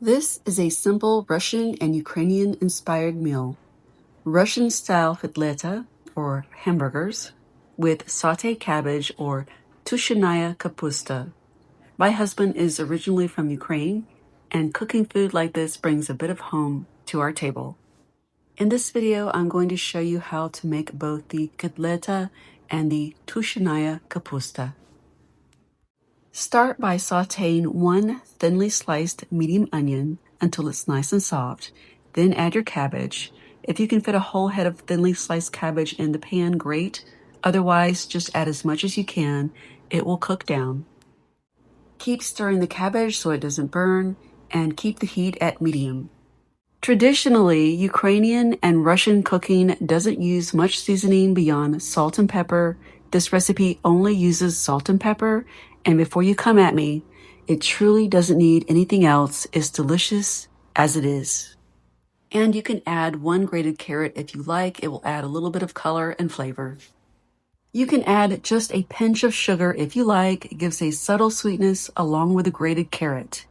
This is a simple Russian and Ukrainian-inspired meal. Russian-style kotlety, or hamburgers, with sauteed cabbage or tushenaya kapusta. My husband is originally from Ukraine, and cooking food like this brings a bit of home to our table. In this video, I'm going to show you how to make both the kotlety and the tushenaya kapusta. Start by sauteing one thinly sliced medium onion until it's nice and soft. Then add your cabbage. If you can fit a whole head of thinly sliced cabbage in the pan, great. Otherwise, just add as much as you can. It will cook down. Keep stirring the cabbage so it doesn't burn, and keep the heat at medium. Traditionally, Ukrainian and Russian cooking doesn't use much seasoning beyond salt and pepper. This recipe only uses salt and pepper, and before you come at me, it truly doesn't need anything else. It's delicious as it is. And you can add one grated carrot if you like. It will add a little bit of color and flavor. You can add just a pinch of sugar if you like. It gives a subtle sweetness along with a grated carrot.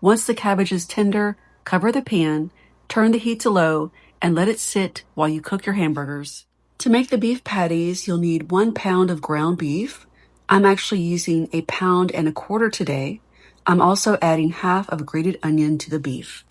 Once the cabbage is tender, cover the pan, turn the heat to low, and let it sit while you cook your hamburgers. To make the beef patties, you'll need 1 pound of ground beef. I'm actually using 1.25 pounds today. I'm also adding half of a grated onion to the beef.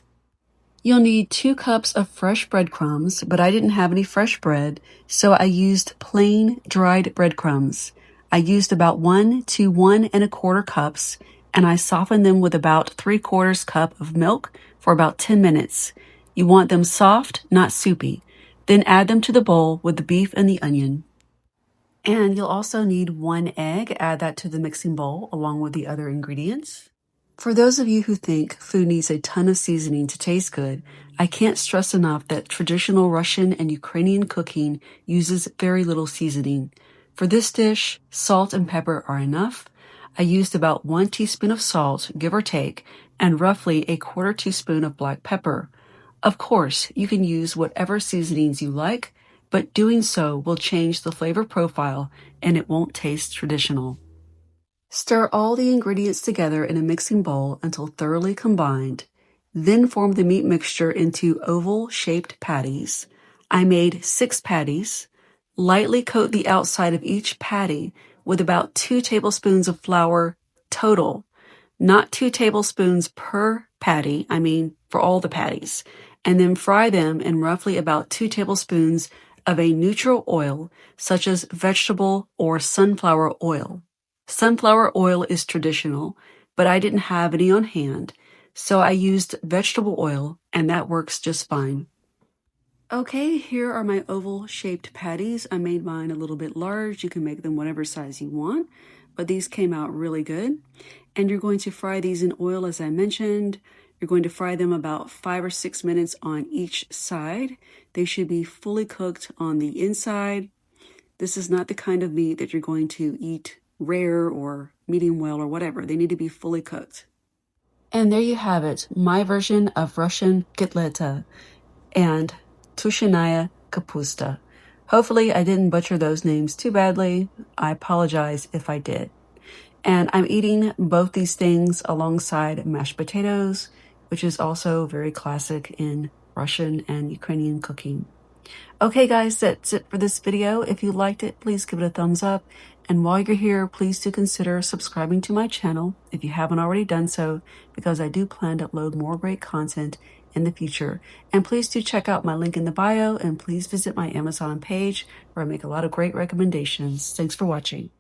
You'll need 2 cups of fresh breadcrumbs, but I didn't have any fresh bread, so I used plain dried breadcrumbs. I used about 1 to 1.25 cups, and I softened them with about 3/4 cup of milk for about 10 minutes. You want them soft, not soupy. Then add them to the bowl with the beef and the onion. And you'll also need 1 egg. Add that to the mixing bowl along with the other ingredients. For those of you who think food needs a ton of seasoning to taste good, I can't stress enough that traditional Russian and Ukrainian cooking uses very little seasoning. For this dish, salt and pepper are enough. I used about 1 teaspoon of salt, give or take, and roughly 1/4 teaspoon of black pepper. Of course, you can use whatever seasonings you like, but doing so will change the flavor profile and it won't taste traditional. Stir all the ingredients together in a mixing bowl until thoroughly combined. Then form the meat mixture into oval-shaped patties. I made 6 patties. Lightly coat the outside of each patty with about 2 tablespoons of flour total. Not 2 tablespoons per patty, I mean for all the patties. And then fry them in roughly about 2 tablespoons of a neutral oil, such as vegetable or sunflower oil. Sunflower oil is traditional, but I didn't have any on hand, so I used vegetable oil, and that works just fine. Okay, here are my oval-shaped patties. I made mine a little bit large. You can make them whatever size you want, but these came out really good. And you're going to fry these in oil, as I mentioned. You're going to fry them about 5 or 6 minutes on each side. They should be fully cooked on the inside. This is not the kind of meat that you're going to eat rare or medium well or whatever. They need to be fully cooked. And there you have it, my version of Russian kotlety and tushenaya kapusta. Hopefully I didn't butcher those names too badly. I apologize if I did. And I'm eating both these things alongside mashed potatoes, which is also very classic in Russian and Ukrainian cooking. Okay guys, that's it for this video. If you liked it, please give it a thumbs up. And while you're here, please do consider subscribing to my channel if you haven't already done so, because I do plan to upload more great content in the future. And please do check out my link in the bio, and please visit my Amazon page where I make a lot of great recommendations. Thanks for watching.